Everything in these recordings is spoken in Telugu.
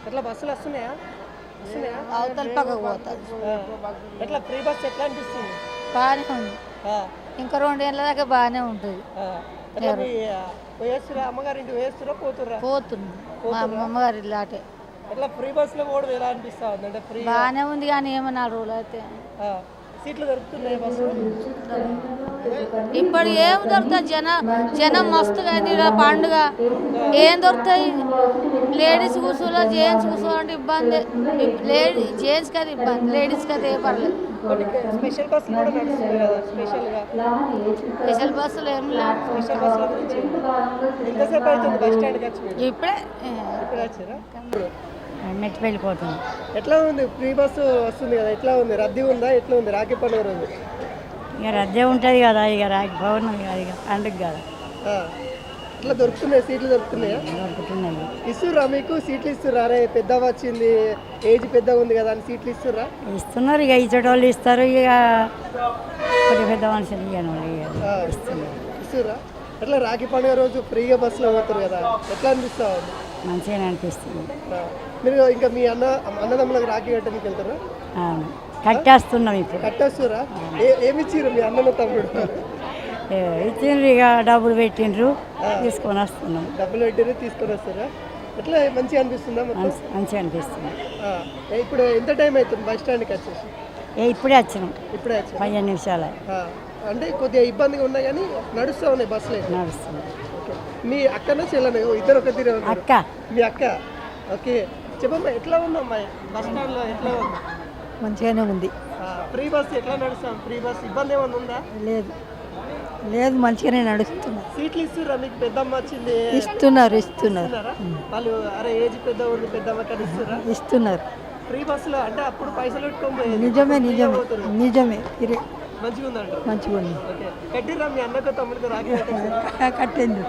ఎట్లా బస్సులు వస్తున్నాయా? అవతల పక్కకు పోతారు. ఎట్లా ఫ్రీ బస్ ఎట్లా అనిపిస్తుంది? బాగానే ఉంది. ఆ, ఇంకా 2 ఏళ్ళ దాకా బాగానే ఉంటుంది. ఆ. ఎట్లా మీ పోయేస్తురా అమ్మగారింటి పోయేస్తురా పోతుర్రా? పోతుంది మా అమ్మగారి ఇల్లాటే. ఎట్లా ఫ్రీ బస్సులో పోవడం ఎలా అనిపిస్తా ఉంది? అంటే ఫ్రీ బాగానే ఉంది కానీ ఏమో 4 రోజులు అయితే సీట్లు దొరుకుతున్నాయి బస్సు? ఇప్పుడు ఏం దొరుకుతుంది? జనం మస్తుగా అయింది ఇలా పండుగ. ఏం దొరుకుతాయి? లేడీస్ కూర్చోలో జెంట్స్ కూర్చోవాలంటే ఇబ్బంది. జెంట్స్కి అయితే ఇబ్బంది, లేడీస్కి అయితే ఏ పర్లేదు. కొన్ని స్పెషల్ బస్సులు కూడా నడుస్తున్నాయి కదా స్పెషల్గా. స్పెషల్ బస్సులు ఏం లేదు. స్పెషల్ బస్సుల గురించి ఎంతసేపు అవుతుంది బస్ స్టాండ్కి వచ్చి మీరు? ఇప్పుడే వచ్చారా? మెట్టి వెళ్ళిపోతుంది. ఎట్లా ఉంది ఫ్రీ బస్సు వస్తుంది కదా, ఎట్లా ఉంది? రద్దీ ఉందా? ఎట్లా ఉంది రాఖీ పండుగ రోజు? ఇక రద్దే ఉంటుంది కదా, ఇక రాకి పౌర్ణమి కదా, ఇక పండుగ కదా ఇట్లా దొరుకుతున్నాయి, సీట్లు దొరుకుతున్నాయా? దొరుకుతున్నాయి. ఇస్తుర్రా మీకు సీట్లు? ఇస్తుర్రా? అరే పెద్ద వచ్చింది, ఏజ్ పెద్దగా ఉంది కదా అని సీట్లు ఇస్తుర్రా? ఇస్తున్నారు. ఇక ఇచ్చేటోళ్ళు ఇస్తారు, ఇక కొద్ది పెద్ద మనుషులు ఇస్తున్నారు. ఇస్తుర్రా? ఎట్లా రాఖీ పండుగ రోజు ఫ్రీగా బస్సులో పోతారు కదా, ఎట్లా అనిపిస్తా ఉంది? మంచిగానే అనిపిస్తుంది. మీరు ఇంకా మీ అన్నదమ్ములకు రాఖీ కట్టడానికి వెళ్తారా? కట్టేస్తున్నాం ఇప్పుడు. కట్టేస్తురా? ఏమి ఇచ్చిర్రు మీ అన్నల తమ్ముడు? ఇచ్చిండ్రు, ఇక డబ్బులు పెట్టిండ్రు, తీసుకొని వస్తున్నాం. డబ్బులు పెట్టిర్రు తీసుకొని వస్తారా? ఎట్లా మంచిగా అనిపిస్తుందా? మంచిగా అనిపిస్తుంది. ఇప్పుడు ఎంత టైం అవుతుంది బస్ స్టాండ్కి వచ్చేసి? ఇప్పుడే వచ్చినాం. ఇప్పుడే వచ్చాం. 15 నిమిషాలు అంటే కొద్దిగా ఇబ్బందిగా ఉన్నాయి కానీ నడుస్తూ ఉన్నాయి బస్సులు. నడుస్తుంది. మీ అక్కనో చెల్లెనో ఇద్దరు ఒక తీరు అక్క. మీ అక్క? ఓకే, చెప్పమ్మా ఎట్లా ఉందమ్మా బస్ స్టాండ్లో? ఎట్లా ఉంది? మంచిగానే ఉంది. ఫ్రీ బస్ ఎట్లా నడుస్తాం? ఫ్రీ బస్ ఇబ్బంది ఏమైనా ఉందా? లేదు లేదు, మంచిగానే నడుస్తున్నారు. సీట్లు ఇస్తుర్రా మీకు? పెద్దమ్మ వచ్చింది ఇస్తున్నారు. వాళ్ళు అరే ఏజ్ పెద్ద ఉంది పెద్దమ్మ కానీ ఇస్తున్నారు ఫ్రీ బస్సులో. అంటే అప్పుడు పైసలు పెట్టుకోబోయేది. నిజమే మంచిగా ఉందంట. మంచిగా ఉంది. ఓకే, కట్టిర్రా మీ అన్నకు తమ్ముడికి రాఖీ? కట్టింది.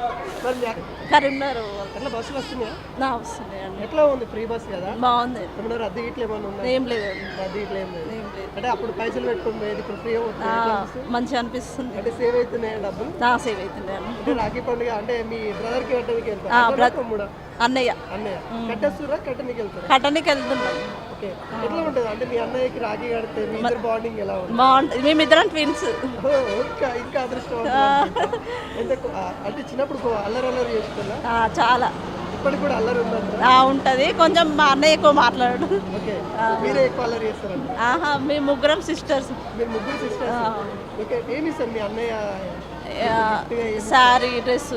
మరి మీ కరీంనగర్ ఎట్లా బస్సులు వస్తున్నాయా? వస్తున్నాయండి. ఎట్లా ఉంది? ఫ్రీ బస్ కదా, బాగుంది. ఏమన్నా రద్దీ ఇట్లా ఏమన్నా ఉందా? ఏం లేదు. రద్దీ ఇట్లా ఏం లేదు. అంటే అప్పుడు పైసలు పెట్టుకోబోయేది, ఇప్పుడు ఫ్రీ మంచిగా అనిపిస్తుంది. అంటే సేవ్ అవుతున్నాయి డబ్బులు? సేవ్ అవుతుంది. అంటే రాఖీ పండుగ అంటే మీ బ్రదర్కి కట్టడానికి వెళ్తారా? తమ్ముడా? అన్నయ్య కట్టేస్తురా? కట్టనికి వెళ్తారా? కట్టనికి వెళ్తున్నాం. ఓకే, ఎట్లా ఉంటుంది? అంటే మీ అన్నయ్యకి రాఖీ కడితే మీ ఇద్దరు బాండింగ్ ఎలా ఉంది? బాగుంటుంది. మేమిద్దరం ట్విన్స్. ఇంకా అదృష్టం. అంటే చిన్నప్పుడు అల్లరి చేస్తున్నా? చాలా. ఇప్పటికి కూడా అల్లరి ఉందంట? ఉంటది కొంచెం. మా అన్నయ్య ఎక్కువ మాట్లాడు. ఓకే, మీరే ఎక్కువ అల్లరి చేస్తారంట? మేము ముగ్గురం సిస్టర్స్. మీరు ముగ్గురు సిస్టర్స్? ఓకే, ఏమి ఇస్తారు మీ అన్నయ్య? శారీ డ్రెస్.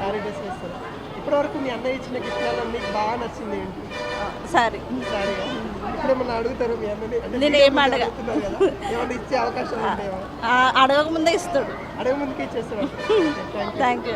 శారీ డ్రెస్ వేస్తారు. ఇప్పటివరకు మీ అన్నయ్య ఇచ్చిన గిఫ్ట్లలో మీకు బాగా నచ్చింది ఏంటి? శారీ. శారీగా? ఇప్పుడు ఏమన్నా అడుగుతారు మీ అన్నని? నేను ఏం అడగ ఏమన్నా ఇచ్చే అవకాశం ఉంటాయో? అడగక ముందే ఇస్తాడు. అడగ ముందుకే ఇచ్చేస్తాడు. Thank you.